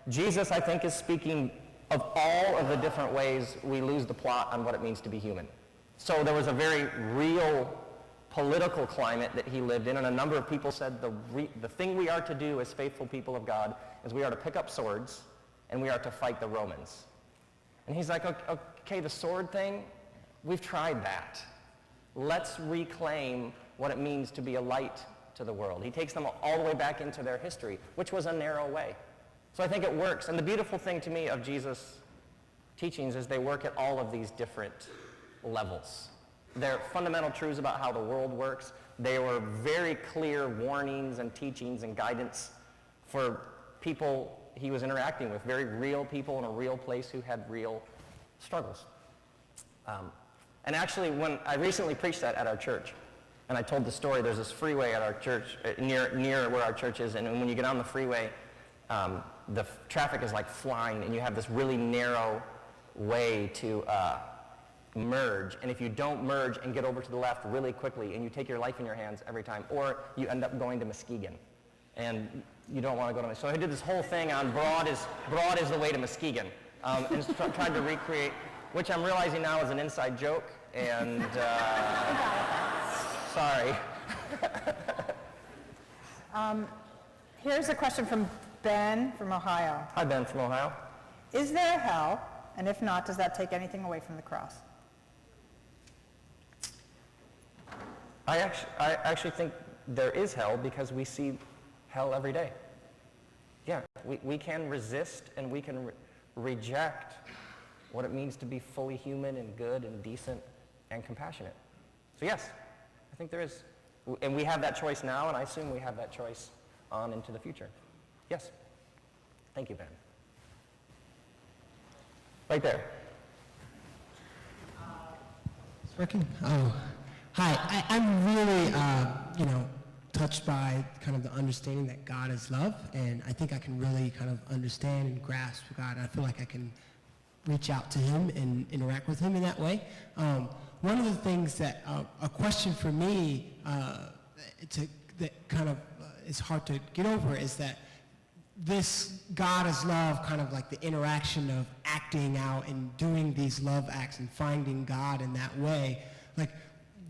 Jesus, I think, is speaking of all of the different ways we lose the plot on what it means to be human. So there was a very real political climate that he lived in, and a number of people said the thing we are to do as faithful people of God is we are to pick up swords and we are to fight the Romans. And he's like, okay, the sword thing, we've tried that. Let's reclaim what it means to be a light to the world. He takes them all the way back into their history, which was a narrow way. So I think it works. And the beautiful thing to me of Jesus' teachings is they work at all of these different levels. They're fundamental truths about how the world works. They were very clear warnings and teachings and guidance for people he was interacting with, very real people in a real place who had real struggles. And actually, when I recently preached that at our church, and I told the story, there's this freeway at our church, near where our church is, and when you get on the freeway, the traffic is like flying, and you have this really narrow way to merge, and if you don't merge and get over to the left really quickly, and you take your life in your hands every time, or you end up going to Muskegon, and you don't want to go to Muskegon. So I did this whole thing on broad is the way to Muskegon, and tried to recreate, which I'm realizing now is an inside joke, and sorry. Here's a question from Ben from Ohio. Hi, Ben from Ohio. Is there a hell? And if not, does that take anything away from the cross? I actually think there is hell because we see hell every day. Yeah, we can resist and we can reject what it means to be fully human and good and decent and compassionate. So yes, I think there is. And we have that choice now, and I assume we have that choice on into the future. Yes. Thank you, Ben. Right there. It's working? Oh, hi. I'm really, touched by kind of the understanding that God is love, and I think I can really kind of understand and grasp God, and I feel like I can reach out to him and interact with him in that way. One of the things that, a question for me that kind of is hard to get over is that this God is love, kind of like the interaction of acting out and doing these love acts and finding God in that way. Like,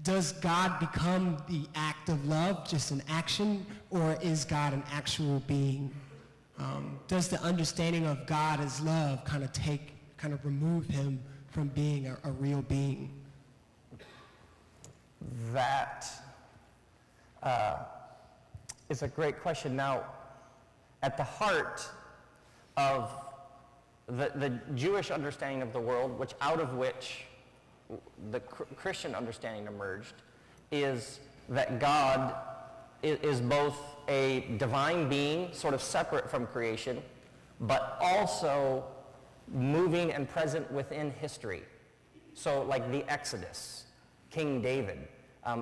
does God become the act of love, just an action, or is God an actual being? Does the understanding of God as love kind of remove him from being a real being? That is a great question. Now, at the heart of the Jewish understanding of the world, out of which the Christian understanding emerged, is that God is both a divine being, sort of separate from creation, but also moving and present within history. So like the Exodus, King David.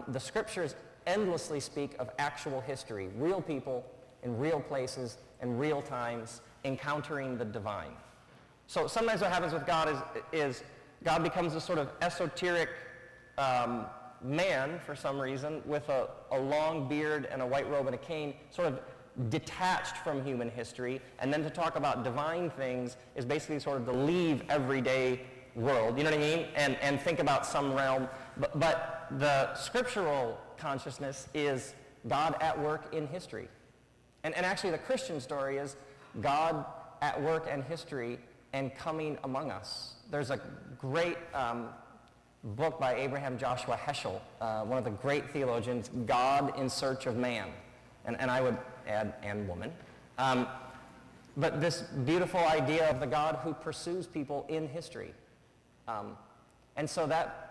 The scriptures endlessly speak of actual history, real people in real places in real times encountering the divine. So sometimes what happens with God is God becomes a sort of esoteric man for some reason with a long beard and a white robe and a cane, sort of detached from human history, and then to talk about divine things is basically sort of to leave everyday world, you know what I mean, and think about some realm. But the scriptural consciousness is God at work in history. And actually the Christian story is God at work and history and coming among us. There's a great book by Abraham Joshua Heschel, one of the great theologians, God in Search of Man. And I would add, and woman. But this beautiful idea of the God who pursues people in history. And so that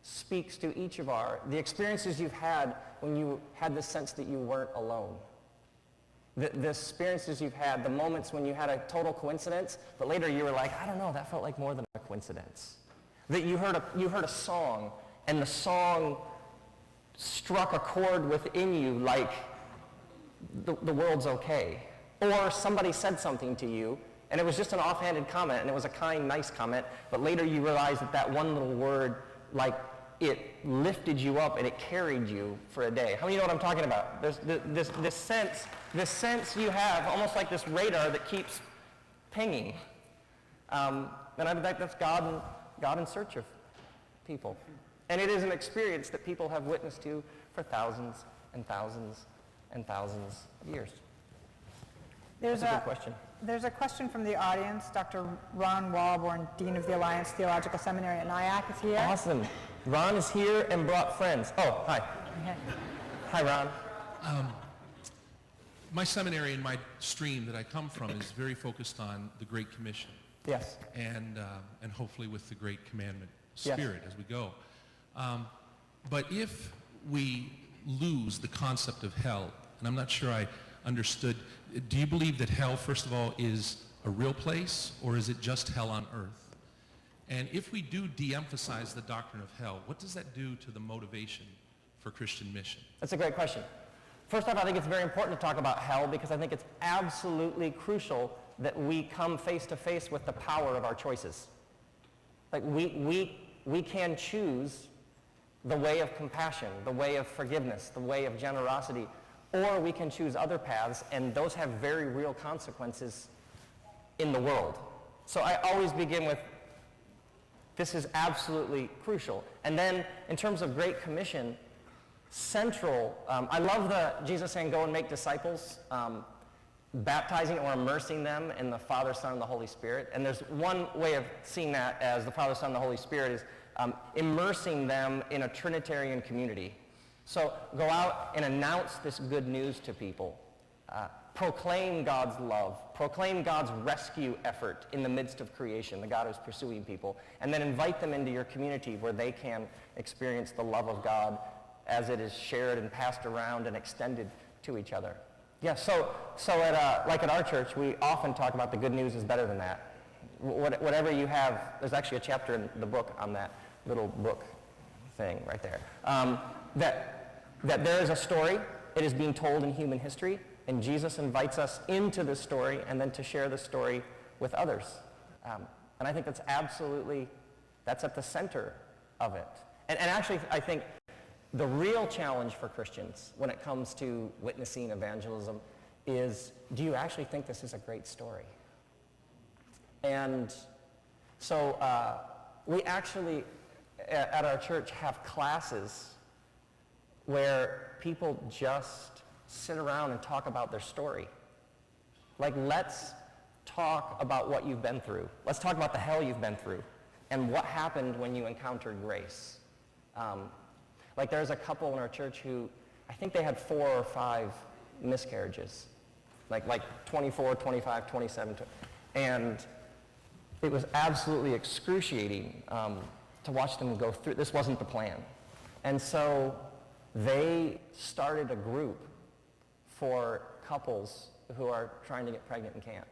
speaks to each of the experiences you've had when you had the sense that you weren't alone. The experiences you've had, the moments when you had a total coincidence, but later you were like, I don't know, that felt like more than a coincidence. That you heard a song, and the song struck a chord within you like the world's okay. Or somebody said something to you, and it was just an offhanded comment, and it was a kind, nice comment, but later you realized that one little word, like, it lifted you up and it carried you for a day. How many know what I'm talking about? There's this sense you have, almost like this radar that keeps pinging. And I think that's God in search of people. And it is an experience that people have witnessed to for thousands and thousands and thousands of years. That's a good question. There's a question from the audience. Dr. Ron Walborn, Dean of the Alliance Theological Seminary at Nyack, is here. Awesome. Ron is here and brought friends. Oh, hi. Okay. Hi, Ron. My seminary and my stream that I come from is very focused on the Great Commission. Yes. And hopefully with the Great Commandment Yes. spirit as we go. But if we lose the concept of hell, and I'm not sure I understood. Do you believe that hell, first of all, is a real place, or is it just hell on earth? And if we do de-emphasize the doctrine of hell, what does that do to the motivation for Christian mission? That's a great question. First off, I think it's very important to talk about hell because I think it's absolutely crucial that we come face to face with the power of our choices. Like we can choose the way of compassion, the way of forgiveness, the way of generosity, or we can choose other paths, and those have very real consequences in the world. So I always begin with, this is absolutely crucial. And then in terms of Great Commission, central, I love Jesus saying, go and make disciples, baptizing or immersing them in the Father, Son, and the Holy Spirit. And there's one way of seeing that as the Father, Son, and the Holy Spirit is immersing them in a Trinitarian community. So go out and announce this good news to people. Proclaim God's love. Proclaim God's rescue effort in the midst of creation, the God who's pursuing people. And then invite them into your community where they can experience the love of God as it is shared and passed around and extended to each other. Yeah, so like at our church, we often talk about the good news is better than that. Whatever you have, there's actually a chapter in the book on that little book thing right there. That there is a story, it is being told in human history, and Jesus invites us into the story and then to share the story with others. And I think that's at the center of it. And actually, I think the real challenge for Christians when it comes to witnessing evangelism is, do you actually think this is a great story? And so we actually, at our church, have classes where people just sit around and talk about their story. Like, let's talk about what you've been through. Let's talk about the hell you've been through and what happened when you encountered grace. Like, there's a couple in our church who, I think they had 4 or 5 miscarriages, like 24, 25, 27, and it was absolutely excruciating to watch them go through. This wasn't the plan. And so they started a group for couples who are trying to get pregnant and can't.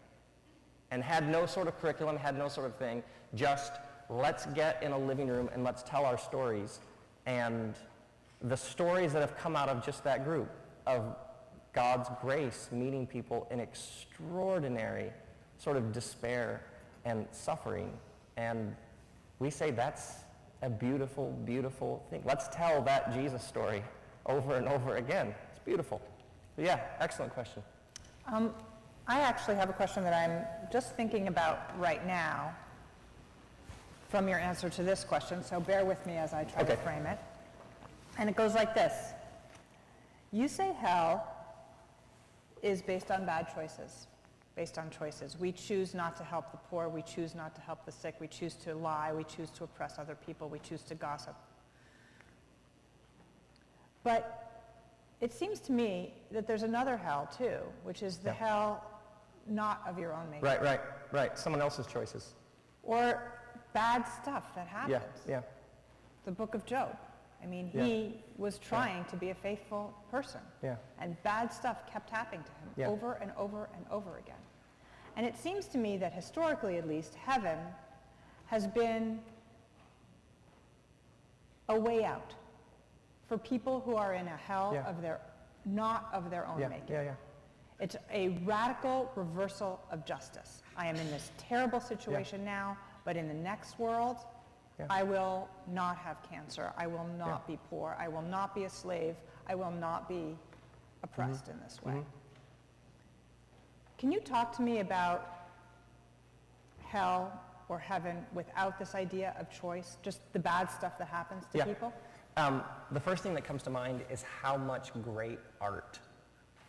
And had no sort of curriculum, had no sort of thing, just let's get in a living room and let's tell our stories. And the stories that have come out of just that group of God's grace meeting people in extraordinary sort of despair and suffering. And we say that's a beautiful, beautiful thing. Let's tell that Jesus story over and over again. It's beautiful. But yeah, excellent question. I actually have a question that I'm just thinking about right now from your answer to this question, so bear with me as I try to frame it. And it goes like this. You say hell is based on bad choices, based on choices. We choose not to help the poor, we choose not to help the sick, we choose to lie, we choose to oppress other people, we choose to gossip. But it seems to me that there's another hell too, which is the hell not of your own making. Right. Someone else's choices. Or bad stuff that happens. Yeah. The book of Job. I mean, he was trying to be a faithful person. Yeah. And bad stuff kept happening to him over and over and over again. And it seems to me that historically, at least, heaven has been a way out for people who are in a hell of not of their own making. It's a radical reversal of justice. I am in this terrible situation now, but in the next world, I will not have cancer. I will not be poor. I will not be a slave. I will not be oppressed in this way. Can you talk to me about hell or heaven without this idea of choice, just the bad stuff that happens to people? The first thing that comes to mind is how much great art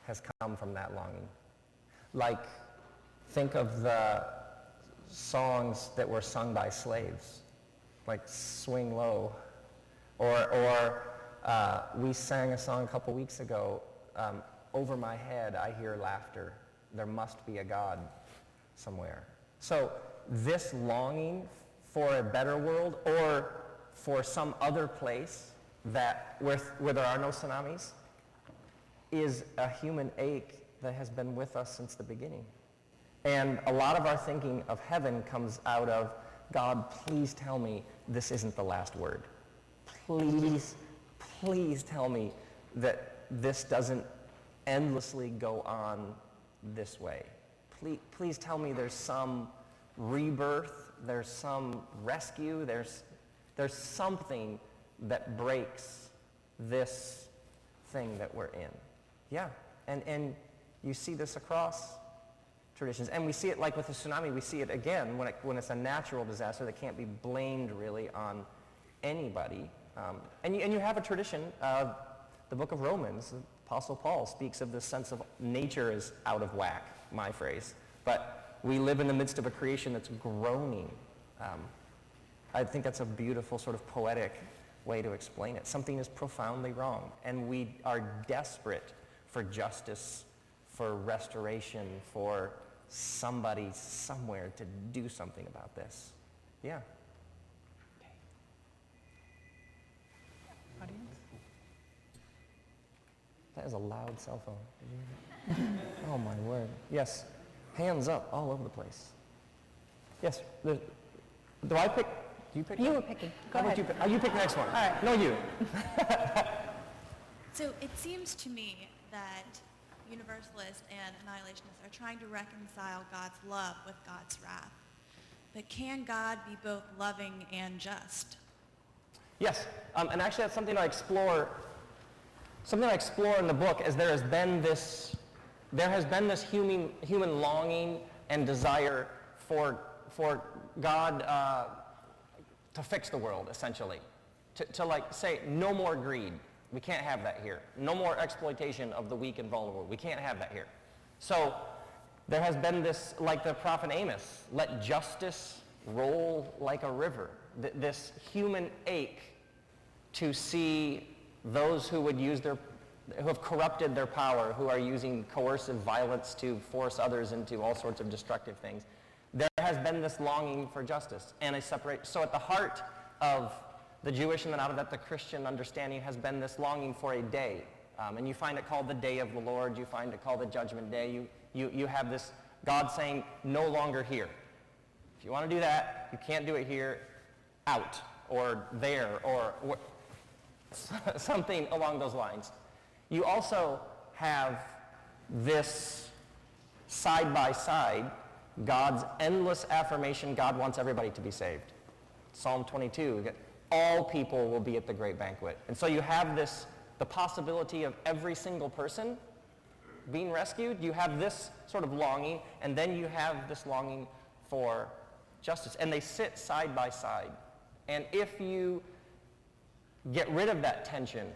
has come from that longing. Like, think of the songs that were sung by slaves, like Swing Low. Or we sang a song a couple weeks ago, Over My Head I Hear Laughter, There Must Be a God Somewhere. So this longing for a better world or for some other place where there are no tsunamis is a human ache that has been with us since the beginning. And a lot of our thinking of heaven comes out of, God, please tell me this isn't the last word. Please, please tell me that this doesn't endlessly go on this way. Please tell me there's some rebirth, there's some rescue, there's something that breaks this thing that we're in. Yeah, and you see this across traditions. And we see it like with the tsunami, we see it again when it's a natural disaster that can't be blamed really on anybody. And you have a tradition, the book of Romans, the Apostle Paul speaks of this sense of nature is out of whack, my phrase. But we live in the midst of a creation that's groaning. I think that's a beautiful sort of poetic way to explain it. Something is profoundly wrong, and we are desperate for justice, for restoration, for somebody somewhere to do something about this. Yeah. Audience? That is a loud cell phone. Did you hear that? Oh my word. Yes. Hands up all over the place. Yes. Do I pick? Do you pick? You were picking. Go How about ahead. you pick? Oh, you pick the next one. All right. No, you. So it seems to me that universalists and annihilationists are trying to reconcile God's love with God's wrath. But can God be both loving and just? Yes. And actually, that's something I explore. Something I explore in the book is there has been this human longing and desire for God to fix the world, essentially. To like say, no more greed. We can't have that here. No more exploitation of the weak and vulnerable. We can't have that here. So there has been this, like the prophet Amos, let justice roll like a river. This human ache to see those who would who have corrupted their power, who are using coercive violence to force others into all sorts of destructive things. There has been this longing for justice and a separate. So at the heart of the Jewish and then out of that the Christian understanding has been this longing for a day. And you find it called the day of the Lord. You find it called the judgment day. You have this God saying, no longer here. If you want to do that, you can't do it here, out, or there, or something along those lines. You also have this side by side, God's endless affirmation, God wants everybody to be saved. Psalm 22, all people will be at the great banquet. And so you have the possibility of every single person being rescued. You have this sort of longing, and then you have this longing for justice. And they sit side by side. And if you get rid of that tension,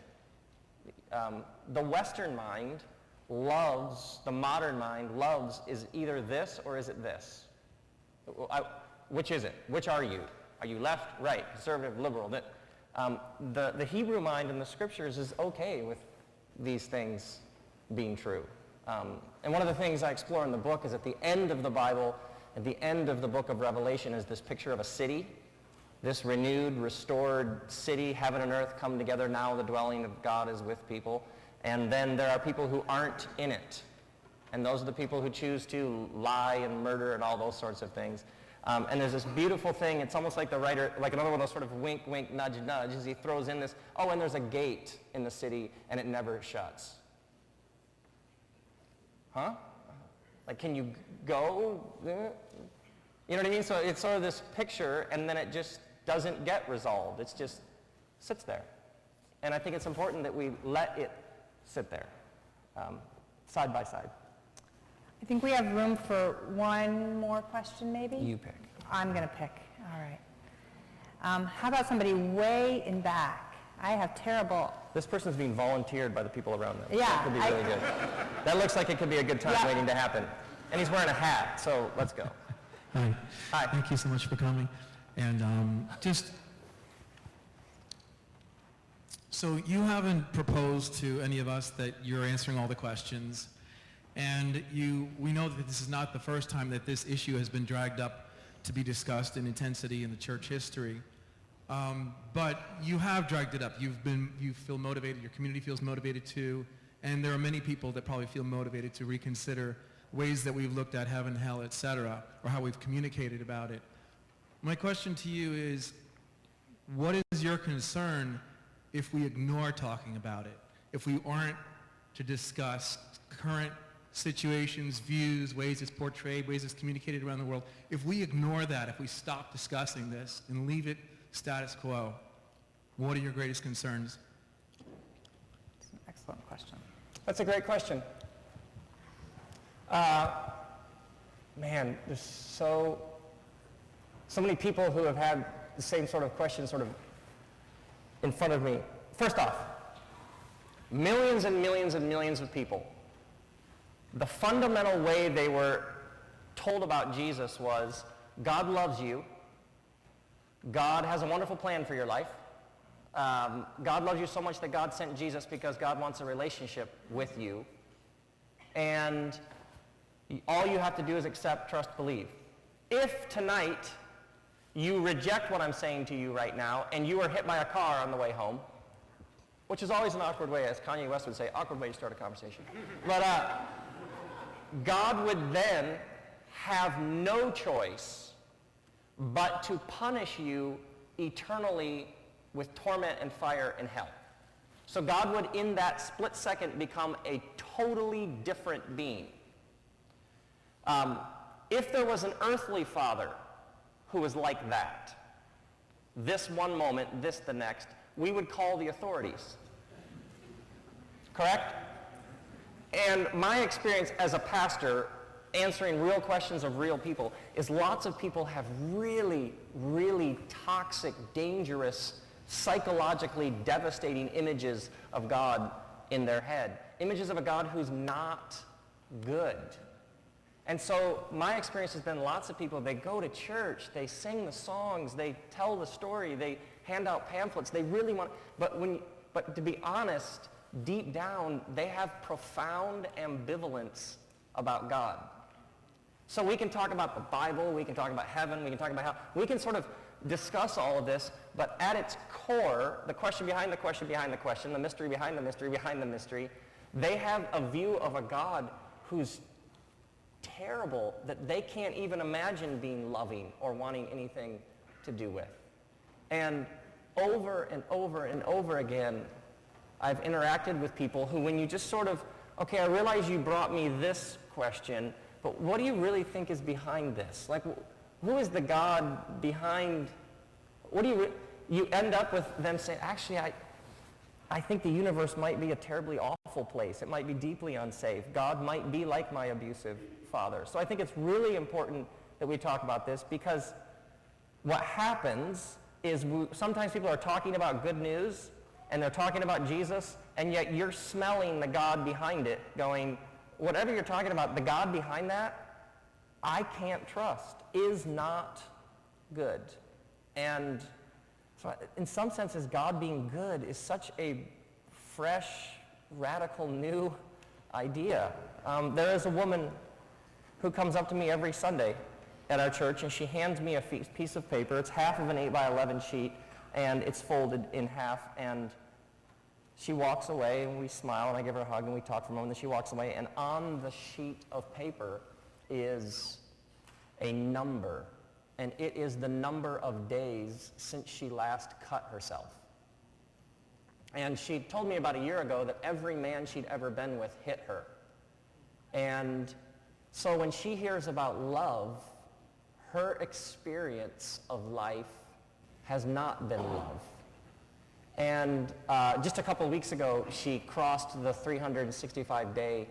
the Western mind loves, the modern mind loves, is either this or is it this? Which is it? Which are you? Are you left, right, conservative, liberal? The Hebrew mind in the scriptures is okay with these things being true. And one of the things I explore in the book is at the end of the Bible, at the end of the book of Revelation, is this picture of a city. This renewed, restored city, heaven and earth come together. Now the dwelling of God is with people. And then there are people who aren't in it. And those are the people who choose to lie and murder and all those sorts of things. And there's this beautiful thing. It's almost like the writer, like another one of those sort of wink, wink, nudge, nudge, as he throws in this, oh, and there's a gate in the city, and it never shuts. Huh? Like, can you go? You know what I mean? So it's sort of this picture, and then it just doesn't get resolved. It just sits there. And I think it's important that we let it sit there, side by side. I think we have room for one more question, maybe? You pick. I'm going to pick. All right. How about somebody way in back? I have terrible... This person's being volunteered by the people around them. Yeah, That could be really good. That looks like it could be a good time Yeah. waiting to happen. And he's wearing a hat, so let's go. Hi. Hi. Thank you so much for coming. And so you haven't proposed to any of us that you're answering all the questions. And we know that this is not the first time that this issue has been dragged up to be discussed in intensity in the church history. But you have dragged it up. You feel motivated, your community feels motivated too, And there are many people that probably feel motivated to reconsider ways that we've looked at heaven, hell, etc., or how we've communicated about it. My question to you is, what is your concern if we ignore talking about it? If we aren't to discuss current situations, views, ways it's portrayed, ways it's communicated around the world, if we ignore that, if we stop discussing this and leave it status quo, what are your greatest concerns? It's an excellent question. That's a great question. Man, there's so many people who have had the same sort of question sort of in front of me. First off, millions and millions and millions of people, the fundamental way they were told about Jesus was, God loves you, God has a wonderful plan for your life, God loves you so much that God sent Jesus because God wants a relationship with you, and all you have to do is accept, trust, believe. If tonight you reject what I'm saying to you right now, and you are hit by a car on the way home, which is always an awkward way, as Kanye West would say, awkward way to start a conversation. But God would then have no choice but to punish you eternally with torment and fire in hell. So God would, in that split second, become a totally different being. If there was an earthly father who was like that, this one moment, this the next, we would call the authorities. Correct? And my experience as a pastor, answering real questions of real people, is lots of people have really, really toxic, dangerous, psychologically devastating images of God in their head. Images of a God who's not good. And so my experience has been lots of people, they go to church, they sing the songs, they tell the story, they hand out pamphlets, they really want, but to be honest, deep down, they have profound ambivalence about God. So we can talk about the Bible, we can talk about heaven, we can talk about hell, we can sort of discuss all of this, but at its core, the question behind the question behind the question, the mystery behind the mystery behind the mystery, they have a view of a God who's terrible, that they can't even imagine being loving or wanting anything to do with. And over and over and over again, I've interacted with people who, when you just sort of, okay, I realize you brought me this question, but what do you really think is behind this? Like, who is the God behind, what do you end up with them saying, actually, I think the universe might be a terribly awful place. It might be deeply unsafe. God might be like my abusive father. So I think it's really important that we talk about this, because what happens is sometimes people are talking about good news and they're talking about Jesus, and yet you're smelling the God behind it going, whatever you're talking about, the God behind that, I can't trust, is not good. And so in some senses, God being good is such a fresh, radical, new idea. There is a woman who comes up to me every Sunday at our church, and she hands me a piece of paper. It's half of an 8x11 sheet, and it's folded in half, and she walks away, and we smile, and I give her a hug, and we talk for a moment, and she walks away, and on the sheet of paper is a number, and it is the number of days since she last cut herself. And she told me about a year ago that every man she'd ever been with hit her. And so when she hears about love, her experience of life has not been love. And just a couple of weeks ago, she crossed the 365-day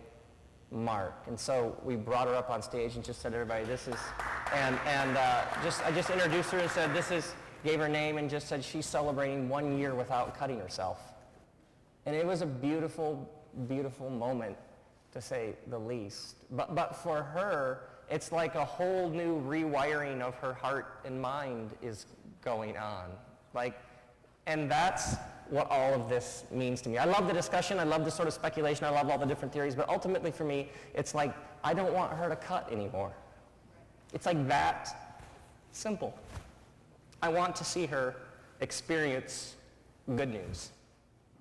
mark. And so we brought her up on stage and just said, everybody, this is, I just introduced her and said, this is, gave her name and just said she's celebrating 1 year without cutting herself. And it was a beautiful, beautiful moment, to say the least. But for her, it's like a whole new rewiring of her heart and mind is going on. And that's what all of this means to me. I love the discussion, I love the sort of speculation, I love all the different theories, but ultimately for me, it's like, I don't want her to cut anymore. It's like that simple. I want to see her experience good news.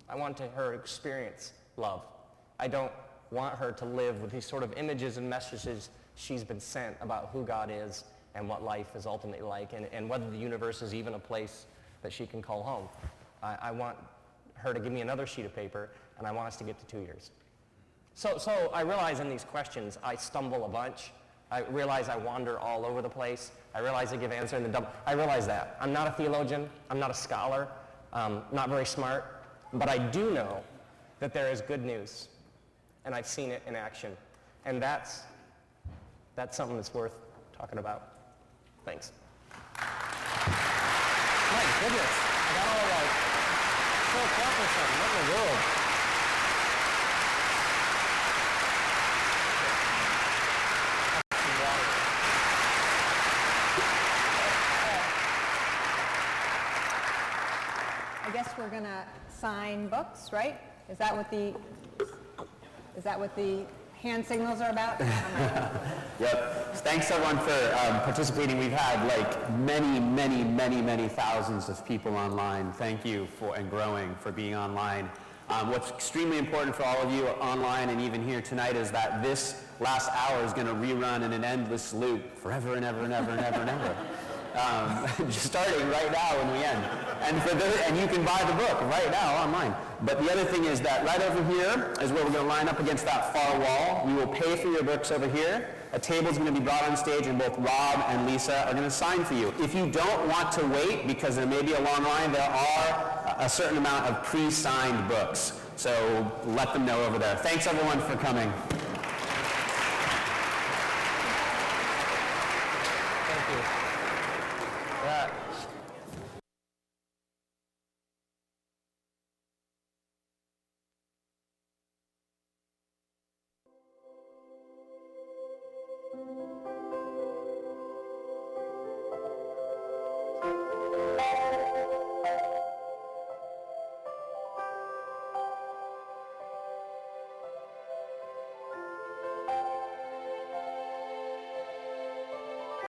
I want her to experience love. I don't want her to live with these sort of images and messages she's been sent about who God is and what life is ultimately like, and whether the universe is even a place that she can call home. I want her to give me another sheet of paper, and I want us to get to 2 years. So I realize in these questions I stumble a bunch. I realize I wander all over the place. I realize I give answer in the double. I realize that. I'm not a theologian. I'm not a scholar. Not very smart. But I do know that there is good news, and I've seen it in action. And that's something that's worth talking about. Thanks. My goodness. I got all like so accomplished something. What in the world? I guess we're going to sign books, right? Is that what the hand signals are about? Yep. Thanks everyone for participating. We've had like many thousands of people online. Thank you for, and growing, for being online. What's extremely important for all of you online and even here tonight is that this last hour is going to rerun in an endless loop forever and ever and ever and ever and ever. Just starting right now when we end. And you can buy the book right now online. But the other thing is that right over here is where we're going to line up against that far wall. We will pay for your books over here. A table is going to be brought on stage, and both Rob and Lisa are going to sign for you. If you don't want to wait, because there may be a long line, there are a certain amount of pre-signed books. So let them know over there. Thanks everyone for coming.